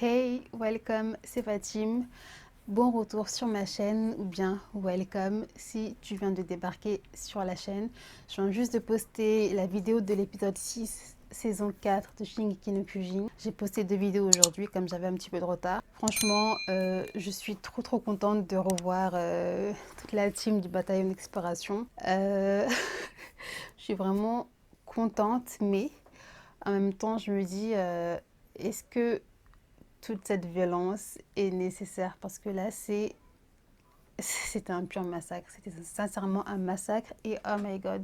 Hey, welcome, c'est Fatim. Bon retour sur ma chaîne ou bien welcome si tu viens de débarquer sur la chaîne. Je viens juste de poster la vidéo de l'épisode 6, saison 4 de Shingeki no Kyojin. J'ai posté 2 vidéos aujourd'hui comme j'avais un petit peu de retard. Franchement, je suis trop contente de revoir toute la team du bataillon d'exploration. Je suis vraiment contente, mais en même temps, je me dis, est-ce que toute cette violence est nécessaire? Parce que là, c'était un pur massacre. C'était sincèrement un massacre. Et oh my god,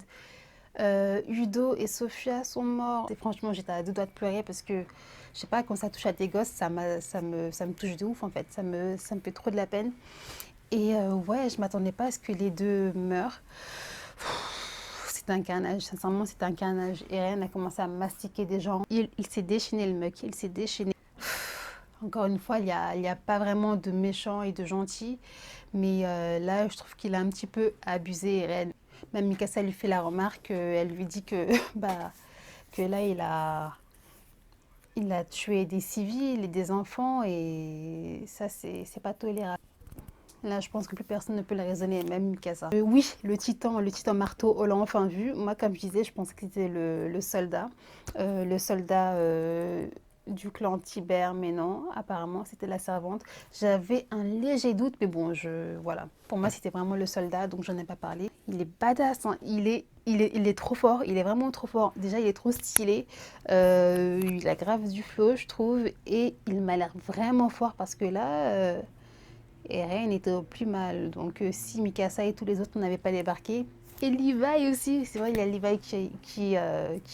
Udo et Sophia sont morts. Et franchement, j'étais à deux doigts de pleurer parce que, je sais pas, quand ça touche à tes gosses, ça me touche de ouf en fait. Ça me fait trop de la peine. Et ouais, je m'attendais pas à ce que les deux meurent. C'est un carnage, sincèrement, c'est un carnage. Eren a commencé à mastiquer des gens. Il s'est déchaîné, le mec, il s'est déchaîné. Encore une fois, il y a pas vraiment de méchants et de gentils, mais là, je trouve qu'il a un petit peu abusé, Eren. Même Mikasa lui fait la remarque, elle lui dit que, bah, que là, il a tué des civils et des enfants, et ça, c'est pas tolérable. Là, je pense que plus personne ne peut le raisonner, même Mikasa. Oui, le titan marteau, on l'a enfin vu. Moi, comme je disais, je pense que c'était le soldat. Le soldat du clan Tibère, mais non, apparemment, c'était la servante. J'avais un léger doute, mais bon, voilà. Pour moi, c'était vraiment le soldat, donc j'en ai pas parlé. Il est badass, hein. Il est trop fort, il est vraiment trop fort. Déjà, il est trop stylé. Il a grave du flow, je trouve, et il m'a l'air vraiment fort parce que là... et rien n'était au plus mal. Donc si Mikasa et tous les autres n'avaient pas débarqué, et Levi aussi, c'est vrai, il y a Levi qui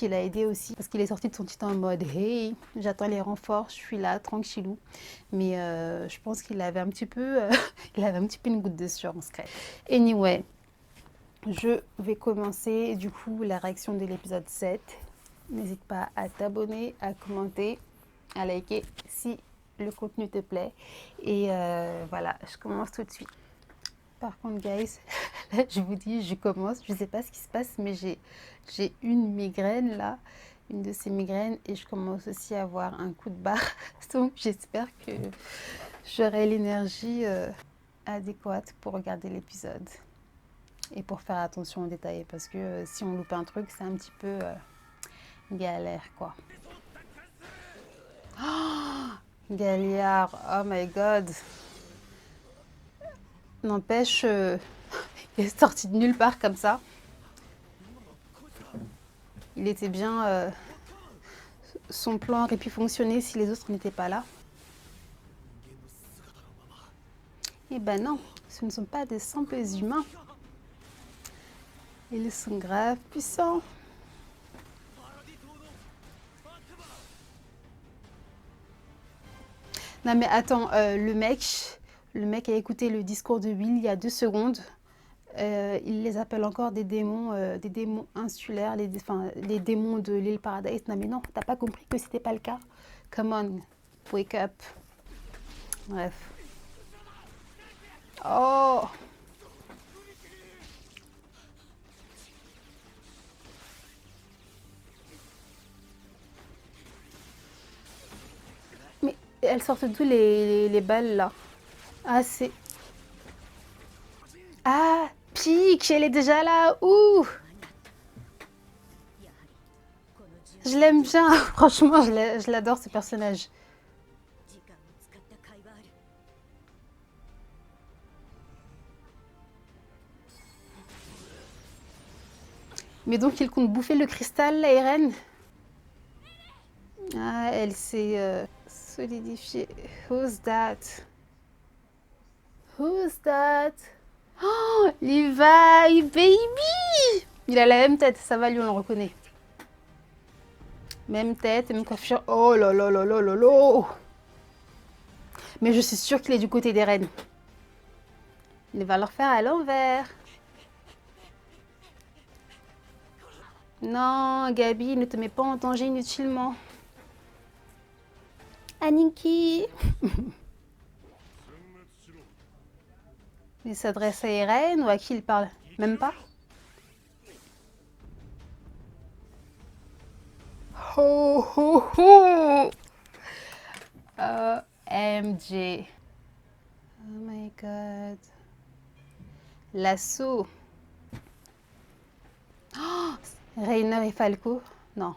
l'a aidé aussi, parce qu'il est sorti de son titan en mode hey, j'attends les renforts, je suis là, tranquillou. Mais je pense qu'il avait un petit peu, il avait un petit peu une goutte de sueur en secret. Anyway, je vais commencer du coup la réaction de l'épisode 7. N'hésite pas à t'abonner, à commenter, à liker si le contenu te plaît. Et voilà, je commence tout de suite. Par contre, guys, là, je vous dis, je commence. Je ne sais pas ce qui se passe, mais j'ai une migraine là, une de ces migraines, et je commence aussi à avoir un coup de barre. Donc, j'espère que j'aurai l'énergie adéquate pour regarder l'épisode et pour faire attention aux détails, parce que si on loupe un truc, c'est un petit peu galère, quoi. Oh, Galliard, oh my god. N'empêche, il est sorti de nulle part comme ça. Il était bien. Son plan aurait pu fonctionner si les autres n'étaient pas là. Eh ben non, ce ne sont pas des simples humains. Ils sont graves puissants. Non mais attends, le mec a écouté le discours de Will il y a 2 secondes. Il les appelle encore des démons insulaires, les démons de l'île Paradise. Non mais non, t'as pas compris que c'était pas le cas. Come on, wake up. Bref. Oh, mais elles sortent d'où les balles là? Ah c'est... Ah, Peach, elle est déjà là. Ouh, je l'aime bien. Franchement, je l'adore ce personnage. Mais donc il compte bouffer le cristal, la Eren? Ah, elle s'est solidifiée. Who's that? Who's that? Oh, Levi, baby! Il a la même tête, ça va, lui, on le reconnaît. Même tête, même coiffure. Oh là là là là là là! Mais je suis sûre qu'il est du côté des reines. Il va leur faire à l'envers. Non, Gabi, ne te mets pas en danger inutilement. Aniki! Il s'adresse à Eren ou à qui il parle? Même pas? Ho ho ho! OMG. Oh my god. L'assaut. Oh, Reiner et Falco. Non.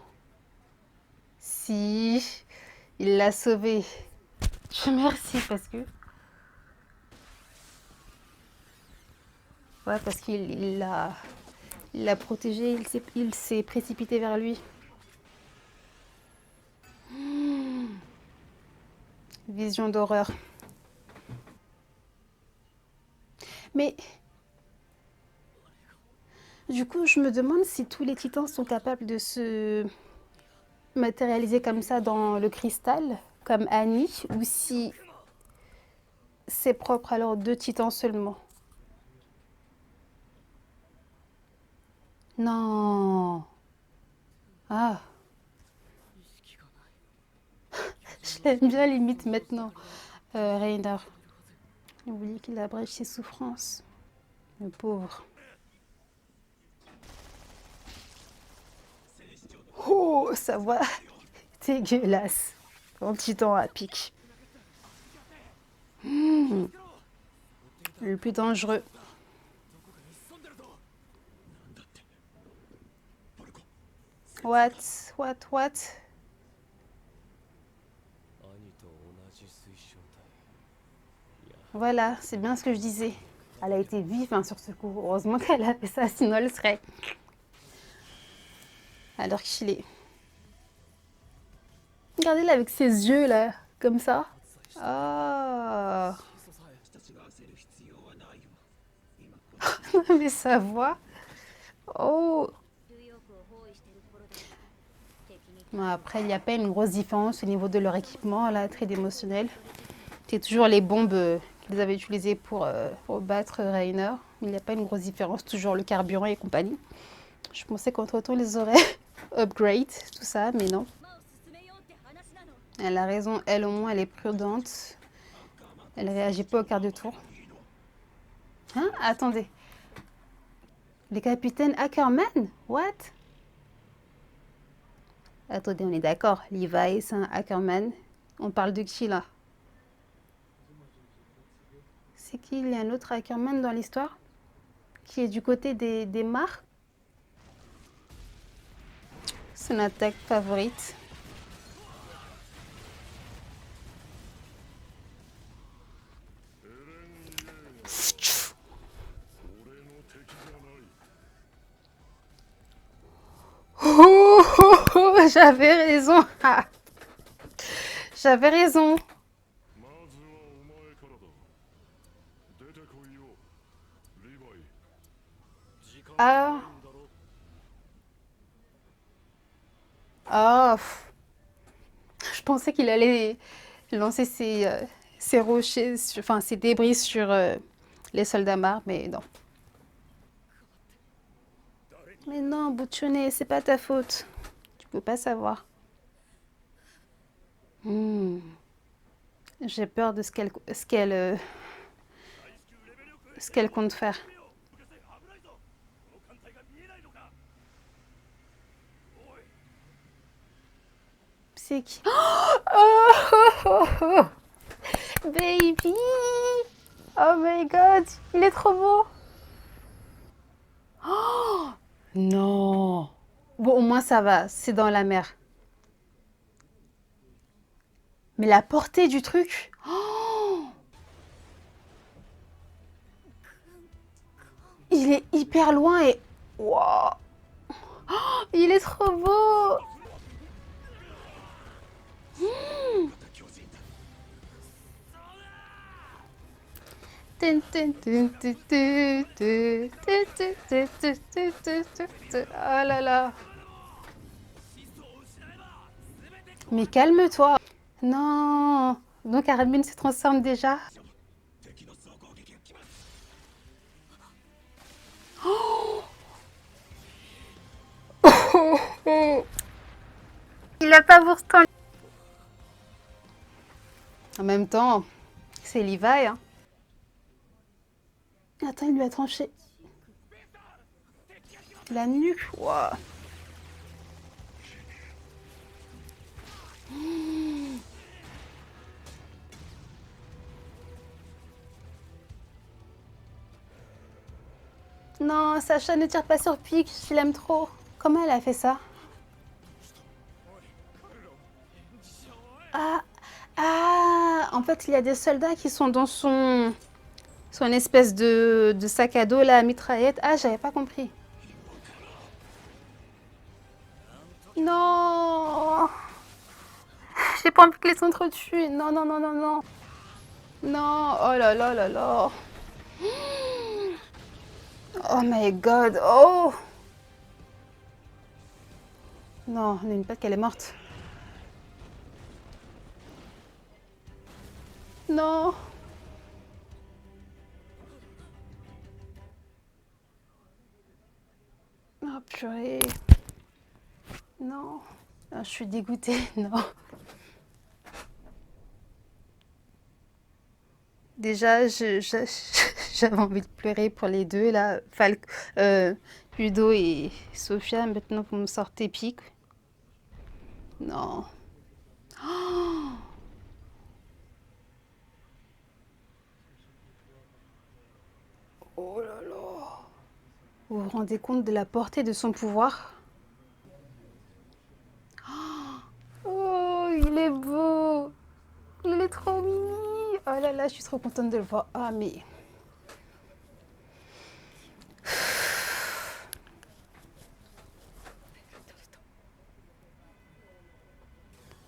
Si. Il l'a sauvé. Je remercie parce que... Ouais, parce qu'il l'a protégé, il s'est précipité vers lui. Vision d'horreur. Mais du coup, je me demande si tous les titans sont capables de se matérialiser comme ça dans le cristal, comme Annie, ou si c'est propre à leurs 2 titans seulement. Non. Ah, je l'aime bien limite maintenant. Reiner. Il oublie qu'il abrège ses souffrances. Le pauvre. Oh, sa voix dégueulasse. En titan à pic. Le plus dangereux. What? Voilà, c'est bien ce que je disais. Elle a été vive hein, sur ce coup. Heureusement qu'elle a fait ça, sinon elle serait... Alors qu'il est... Regardez-la avec ses yeux là, comme ça. Oh. Mais sa voix. Oh. Bon, après, il n'y a pas une grosse différence au niveau de leur équipement, là, très émotionnel. C'est toujours les bombes qu'ils avaient utilisées pour battre Reiner. Il n'y a pas une grosse différence, toujours le carburant et compagnie. Je pensais qu'entre-temps, ils les auraient upgrade, tout ça, mais non. Elle a raison, elle au moins, elle est prudente. Elle réagit pas au quart de tour. Hein? Attendez. Le capitaine Ackerman? What? Attendez, on est d'accord. Levi, c'est un Ackerman. On parle de qui là? C'est qui? Il y a un autre Ackerman dans l'histoire? Qui est du côté des Mark? Son attaque favorite. Oh, oh, oh, j'avais raison. Ah, j'avais raison. Ah. Ah. Je pensais qu'il allait lancer ses rochers, enfin ses débris sur les soldats morts, mais non. Mais non, Bouchonnet, c'est pas ta faute. Tu peux pas savoir. Hmm. J'ai peur de ce qu'elle compte faire. C'est qui? Oh, oh, oh, oh. Baby! Oh my god, il est trop beau! Oh non! Bon, au moins ça va, c'est dans la mer. Mais la portée du truc! Oh, il est hyper loin et... Wow. Oh, il est trop beau! Oh là là! Mais calme-toi! Non! Donc Armin se transforme déjà? Il a pas pourtant. En même temps, c'est Levi, hein. Attends, il lui a tranché la nuque. Wow. Non, Sacha ne tire pas sur Pique, je l'aime trop. Comment elle a fait ça? Ah, ah, en fait, il y a des soldats qui sont dans son espèce de sac à dos, là, mitraillette. Ah, j'avais pas compris. Non, j'ai pas envie que les s'entretuent. Non, non, non, non, non. Non, oh là là là là. Oh my god, oh. Non, on a une patte qu'elle est morte. Non. Oh purée. Non. Ah, je suis dégoûtée, non. Déjà, j'avais envie de pleurer pour les deux, là. Euh, Udo et Sophia, maintenant vous me sortez Pique. Non. Oh là là. Vous vous rendez compte de la portée de son pouvoir? Oh, il est beau. Il est trop mimi. Oh là là, je suis trop contente de le voir. Ah, mais...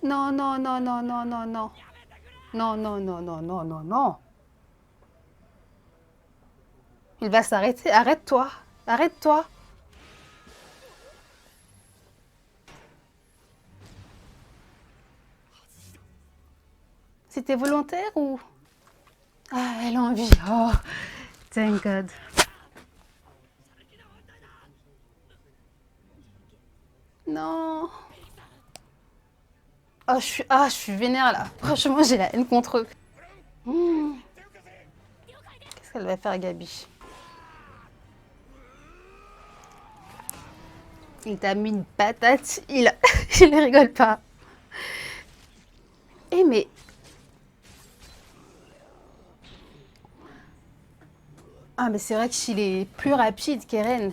Non, non, non, non, non, non, non. Non, non, non, non, non, non, non. Il va s'arrêter. Arrête-toi. Arrête-toi. C'était volontaire ou... Ah, elle a envie. Oh, thank God. Non. Je suis vénère là. Franchement, j'ai la haine contre eux. Mmh. Qu'est-ce qu'elle va faire, Gabi? Il t'a mis une patate. Il ne rigole pas. Eh, mais... Ah, mais c'est vrai qu'il est plus rapide qu'Eren.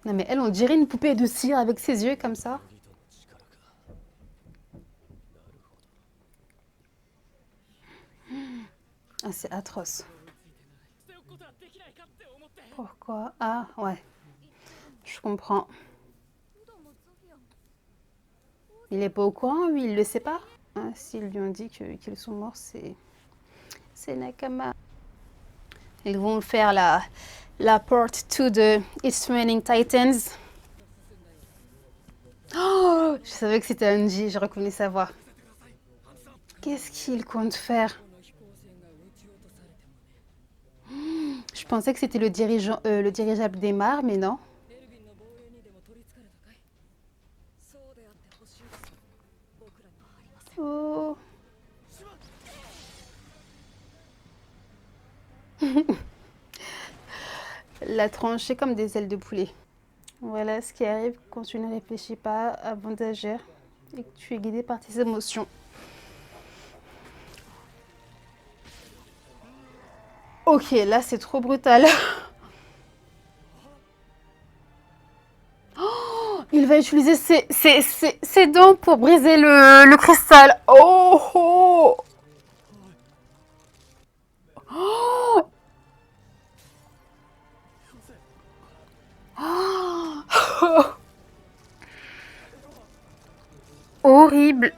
Non, mais elle, on dirait une poupée de cire avec ses yeux comme ça. Ah, c'est atroce. Pourquoi? Ah, ouais. Je comprends. Il est pas au courant, lui, il le sait pas. Ah, s'ils lui ont dit qu'ils sont morts, c'est Nakama. Ils vont faire la part 2 de It's Raining Titans. Oh, je savais que c'était Angie, je reconnais sa voix. Qu'est-ce qu'il compte faire? Je pensais que c'était le dirigeable des mares, mais non. Oh. La trancher comme des ailes de poulet. Voilà ce qui arrive quand tu ne réfléchis pas avant d'agir et que tu es guidé par tes émotions. Ok, là c'est trop brutal. Il va utiliser ses dents pour briser le cristal. Oh, oh. Oh. Oh. Horrible.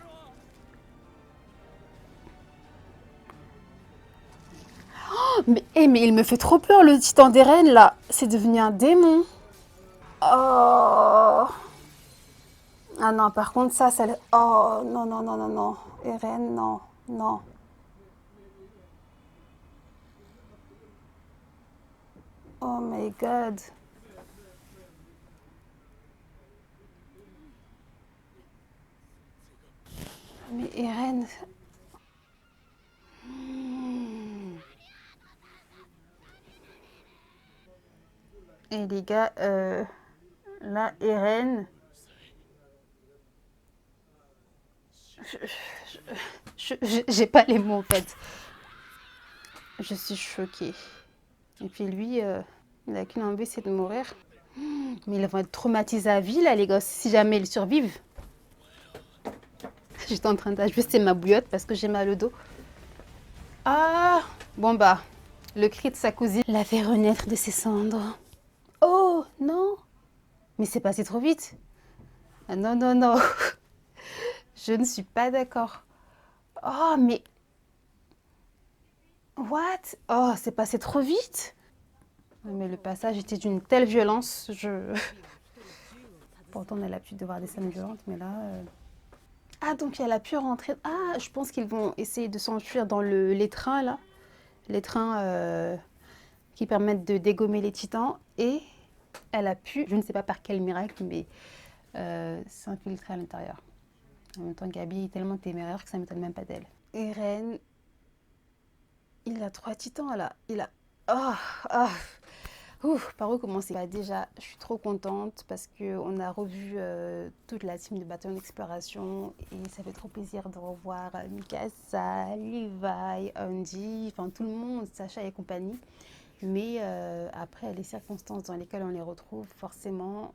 Mais il me fait trop peur le titan des reines là. C'est devenu un démon. Oh. Ah non, par contre ça... Oh non, non, non, non, non. Eren, non, non. Oh my god. Mais Eren... Et les gars, là, Eren... J'ai pas les mots en fait. Je suis choquée. Et puis lui, il n'a qu'une envie, c'est de mourir. Mais ils vont être traumatisés à vie, là, les gosses, si jamais ils survivent. J'étais en train d'ajuster ma bouillotte parce que j'ai mal au dos. Ah, bon bah, le cri de sa cousine l'a fait renaître de ses cendres. Oh, non, mais c'est passé trop vite. Ah, non, non, non, je ne suis pas d'accord. Oh, mais what? Oh, c'est passé trop vite. Mais le passage était d'une telle violence, Pourtant, on a l'habitude de voir des scènes violentes, mais là... Ah, donc elle a pu rentrer... Ah, je pense qu'ils vont essayer de s'enfuir dans les trains, là. Les trains qui permettent de dégommer les titans. Et elle a pu, je ne sais pas par quel miracle, mais s'infiltrer à l'intérieur. En même temps, Gabi est tellement téméraire que ça ne m'étonne même pas d'elle. Eren, il a 3 titans, là. Il a... Oh, oh. Ouf, par où commencer? Bah déjà, je suis trop contente parce qu'on a revu toute la team de Bâton d'Exploration et ça fait trop plaisir de revoir Mikasa, Levi, Andy, enfin tout le monde, Sacha et compagnie. Mais après, les circonstances dans lesquelles on les retrouve, forcément,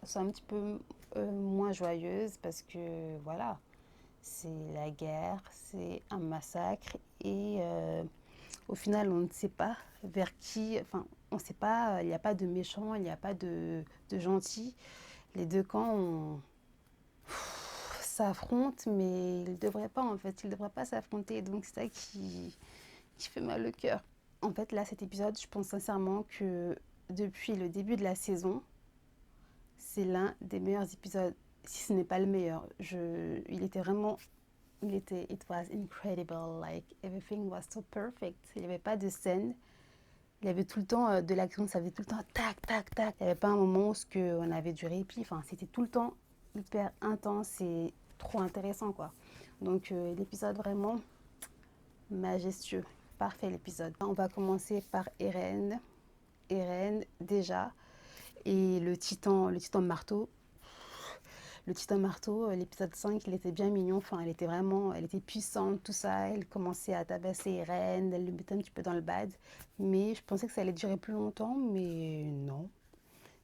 sont un petit peu moins joyeuses parce que voilà, c'est la guerre, c'est un massacre et au final, on ne sait pas vers qui, enfin, on ne sait pas, il n'y a pas de méchants, il n'y a pas de gentils. Les deux camps s'affrontent, mais ils ne devraient pas en fait, ils ne devraient pas s'affronter. Donc c'est ça qui fait mal au cœur. En fait, là, cet épisode, je pense sincèrement que depuis le début de la saison, c'est l'un des meilleurs épisodes, si ce n'est pas le meilleur. Il était vraiment it was incredible, like everything was so perfect. Il n'y avait pas de scène, il y avait tout le temps de l'action, ça faisait tout le temps tac, tac, tac. Il n'y avait pas un moment où on avait du répit, enfin c'était tout le temps hyper intense et trop intéressant quoi. Donc l'épisode vraiment majestueux, parfait l'épisode. On va commencer par Eren. Eren déjà, et le titan marteau. Le titan marteau, l'épisode 5, il était bien mignon. Enfin, elle était puissante, tout ça. Elle commençait à tabasser Eren, elle le mettait un petit peu dans le bad. Mais je pensais que ça allait durer plus longtemps, mais non.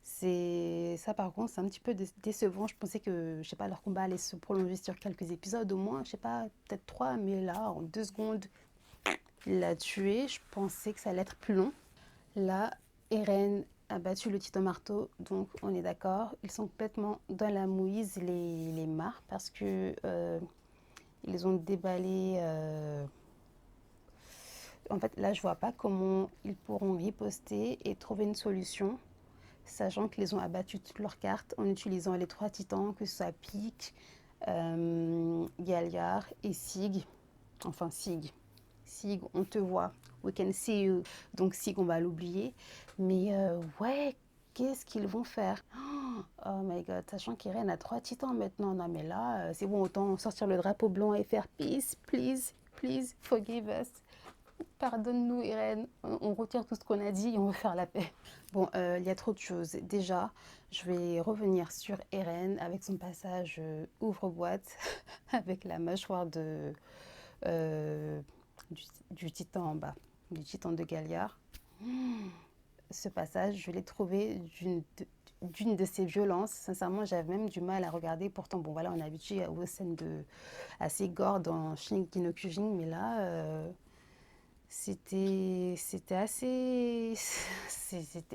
C'est ça par contre, c'est un petit peu décevant. Je pensais que, je sais pas, leur combat allait se prolonger sur quelques épisodes au moins, je sais pas, peut-être 3, mais là, en 2 secondes, il l'a tué. Je pensais que ça allait être plus long. Là, Eren a battu le titan marteau, donc on est d'accord. Ils sont complètement dans la mouise, les mares, parce que ils ont déballé. En fait, là, je vois pas comment ils pourront riposter et trouver une solution, sachant qu'ils ont abattu toutes leurs cartes en utilisant les 3 titans, que ce soit Pyke, Galliard et Sig. Enfin, Sig. Sig, on te voit. We can see you. Donc Sig, on va l'oublier. Mais ouais, qu'est-ce qu'ils vont faire? Oh my god, sachant qu'Irene a 3 titans maintenant. Non mais là, c'est bon, autant sortir le drapeau blanc et faire peace, please, please, forgive us. Pardonne-nous, Irène. On retire tout ce qu'on a dit et on veut faire la paix. Bon, il y a trop de choses. Déjà, je vais revenir sur Irène avec son passage ouvre-boîte avec la mâchoire euh, du titan en bas, du titan de Galliard. Ce passage, je l'ai trouvé d'une de ces violences. Sincèrement, j'avais même du mal à regarder. Pourtant, bon, voilà, on est habitué aux scènes assez gore dans Shingeki no Kyojin, mais là... c'était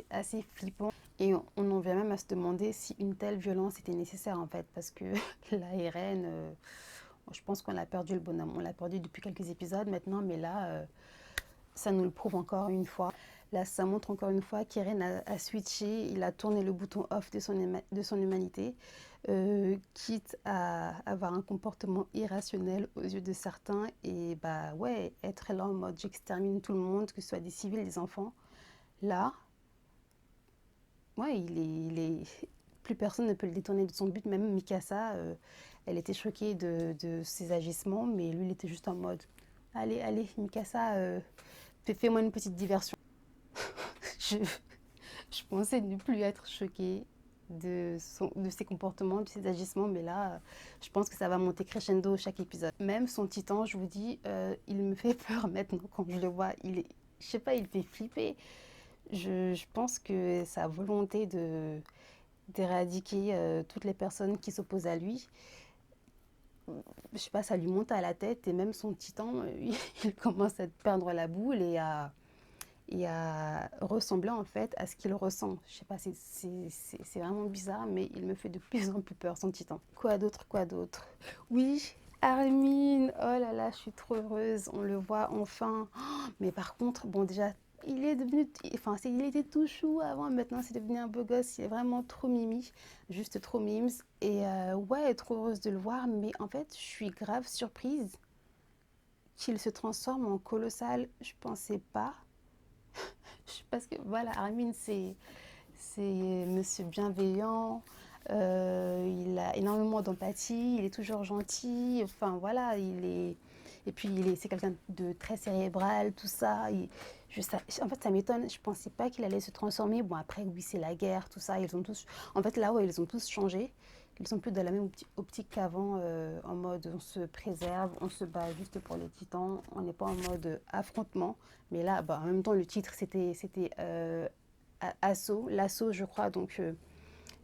assez flippant et on en vient même à se demander si une telle violence était nécessaire en fait parce que la RN, je pense qu'on a perdu le bonhomme, on l'a perdu depuis quelques épisodes maintenant mais là ça nous le prouve encore une fois. Là, ça montre encore une fois qu'Eren a switché, il a tourné le bouton off de son humanité, quitte à avoir un comportement irrationnel aux yeux de certains et bah ouais, être là en mode j'extermine tout le monde, que ce soit des civils, des enfants. Là, ouais, plus personne ne peut le détourner de son but, même Mikasa, elle était choquée de ses agissements, mais lui, il était juste en mode allez, allez, Mikasa, fais-moi une petite diversion. je, je pensais ne plus être choquée de ses comportements, de ses agissements, mais là, je pense que ça va monter crescendo chaque épisode. Même son titan, je vous dis, il me fait peur maintenant quand je le vois. Je sais pas, il fait flipper. Je pense que sa volonté d'éradiquer toutes les personnes qui s'opposent à lui, je sais pas, ça lui monte à la tête et même son titan, il commence à perdre la boule et à ressembler en fait à ce qu'il ressent. Je sais pas, c'est vraiment bizarre, mais il me fait de plus en plus peur, son titan. Quoi d'autre, quoi d'autre? Oui, Armin, oh là là, je suis trop heureuse, on le voit enfin. Oh, mais par contre, bon déjà, il est devenu, enfin, il était tout chou avant, maintenant c'est devenu un beau gosse, il est vraiment trop mimi, juste trop mimes. Et ouais, trop heureuse de le voir, mais en fait, je suis grave surprise qu'il se transforme en colossal, je pensais pas. Parce que voilà, Armin, c'est monsieur bienveillant, il a énormément d'empathie, il est toujours gentil, enfin voilà, il est... Et puis c'est quelqu'un de très cérébral, tout ça. En fait, ça m'étonne, je pensais pas qu'il allait se transformer. Bon, après, oui, c'est la guerre, tout ça, ils ont tous... En fait, là, ouais, ils ont tous changé. Ils sont plus dans la même optique qu'avant, en mode on se préserve, on se bat juste pour les titans, on n'est pas en mode affrontement. Mais là, bah, en même temps, le titre, c'était Assaut, l'assaut, je crois. Donc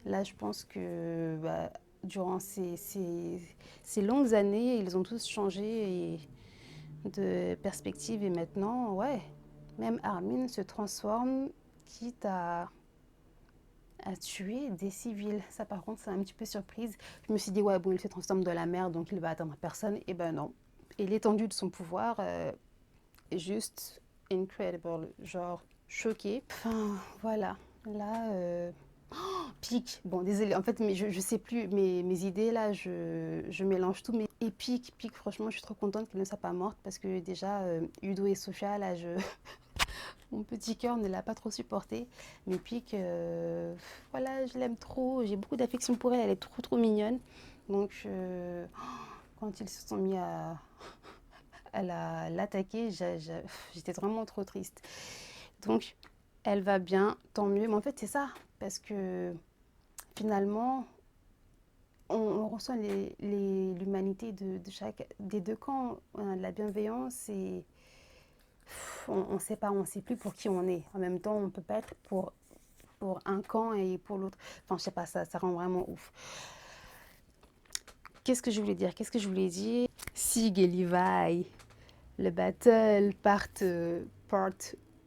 là, je pense que bah, durant ces longues années, ils ont tous changé de perspective. Et maintenant, ouais, même Armin se transforme, quitte à tuer des civils. Ça, par contre, c'est un petit peu surprise. Je me suis dit, ouais, bon, il se transforme de la merde, donc il va atteindre personne. Et ben non. Et l'étendue de son pouvoir est juste incredible. Genre, choqué. Enfin, voilà. Là, Pic. Bon, désolé, en fait, mais je sais plus, mes idées là, je mélange tout. Mais et Pic, franchement, je suis trop contente qu'elle ne soit pas morte parce que déjà, Udo et Sophia, là, mon petit cœur ne l'a pas trop supporté. Mais Pic, voilà, je l'aime trop, j'ai beaucoup d'affection pour elle, elle est trop trop mignonne. Donc, quand ils se sont mis à l'attaquer, j'étais vraiment trop triste. Donc, elle va bien, tant mieux. Mais en fait, c'est ça, parce que finalement, on ressent l'humanité de chaque des deux camps. On a de la bienveillance et on ne sait pas, on ne sait plus pour qui on est. En même temps, on ne peut pas être pour un camp et pour l'autre. Enfin, je sais pas, ça rend vraiment ouf. Qu'est-ce que je voulais dire? Qu'est-ce que je voulais dire? Sig et Levi, le battle part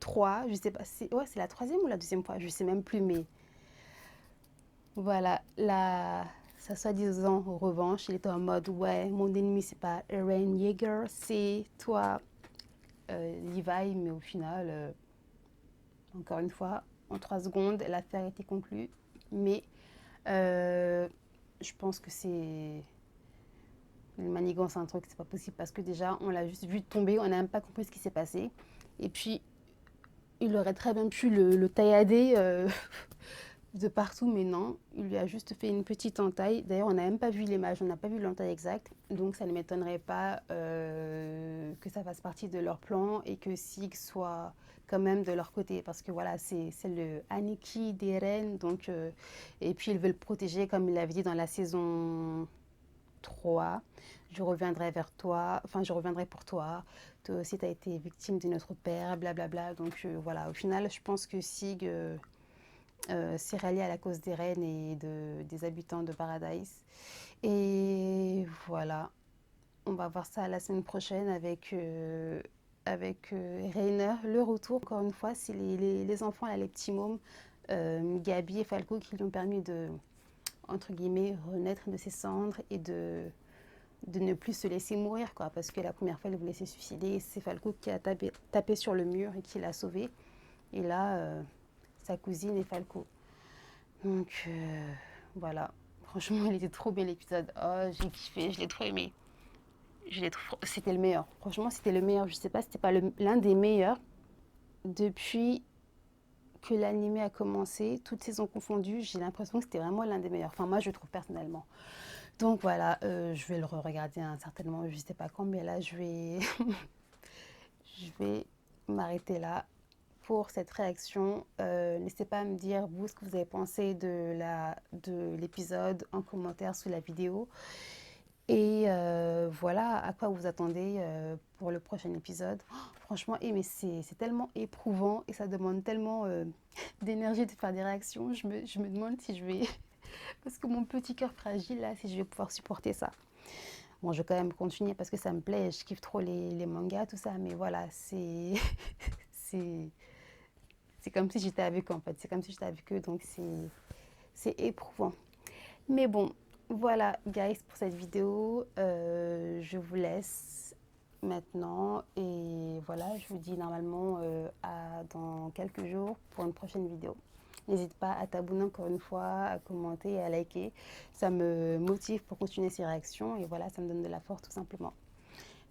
3. Je sais pas, c'est la troisième ou la deuxième fois, je sais même plus, mais voilà, sa soi-disant revanche, il était en mode ouais, mon ennemi c'est pas Eren Yeager, c'est toi, Levi, mais au final, encore une fois, en 3 secondes, l'affaire était conclue. Mais je pense que c'est une manigance, un truc, c'est pas possible parce que déjà, on l'a juste vu tomber, on n'a même pas compris ce qui s'est passé. Et puis, il aurait très bien pu le taillader de partout, mais non, il lui a juste fait une petite entaille. D'ailleurs, on n'a même pas vu l'image, on n'a pas vu l'entaille exacte, donc ça ne m'étonnerait pas que ça fasse partie de leur plan et que Sig soit quand même de leur côté, parce que voilà, c'est le Aniki des reines, donc, et puis ils veulent protéger, comme il l'avait dit dans la saison 3. Je reviendrai vers toi, enfin je reviendrai pour toi, toi aussi tu as été victime de notre père, blablabla, donc voilà, au final je pense que Sig s'est rallié à la cause des reines et des habitants de Paradise. Et voilà, on va voir ça la semaine prochaine avec Rainer. Le retour, encore une fois, c'est les enfants, là, les petits mômes, Gabi et Falco, qui lui ont permis de, entre guillemets, renaître de ses cendres et de ne plus se laisser mourir, quoi, parce que la première fois, il voulait se suicider. C'est Falco qui a tapé sur le mur et qui l'a sauvé. Et là, sa cousine et Falco. Donc voilà, franchement, il était trop bien l'épisode. Oh, j'ai kiffé, je l'ai trop aimé. C'était le meilleur. Franchement, c'était le meilleur. Je sais pas, c'était pas l'un des meilleurs depuis que l'anime a commencé, toutes saisons confondues. J'ai l'impression que c'était vraiment l'un des meilleurs. Enfin, moi, je trouve personnellement. Donc voilà, je vais le re-regarder certainement, je sais pas quand, mais là, je vais m'arrêter là pour cette réaction. N'hésitez pas à me dire, vous, ce que vous avez pensé de l'épisode en commentaire sous la vidéo. Et voilà à quoi vous attendez pour le prochain épisode. Oh, franchement, mais c'est tellement éprouvant et ça demande tellement d'énergie de faire des réactions. Je me demande si je vais, parce que mon petit cœur fragile, là, si je vais pouvoir supporter ça. Bon, je vais quand même continuer parce que ça me plaît, je kiffe trop les mangas, tout ça, mais voilà, c'est, c'est comme si j'étais avec eux en fait, c'est comme si j'étais avec eux, donc c'est éprouvant. Mais bon, voilà, guys, pour cette vidéo, je vous laisse maintenant et voilà, je vous dis normalement dans quelques jours pour une prochaine vidéo. N'hésite pas à t'abonner encore une fois, à commenter et à liker. Ça me motive pour continuer ces réactions et voilà, ça me donne de la force tout simplement.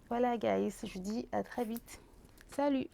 Voilà, guys, je vous dis à très vite. Salut!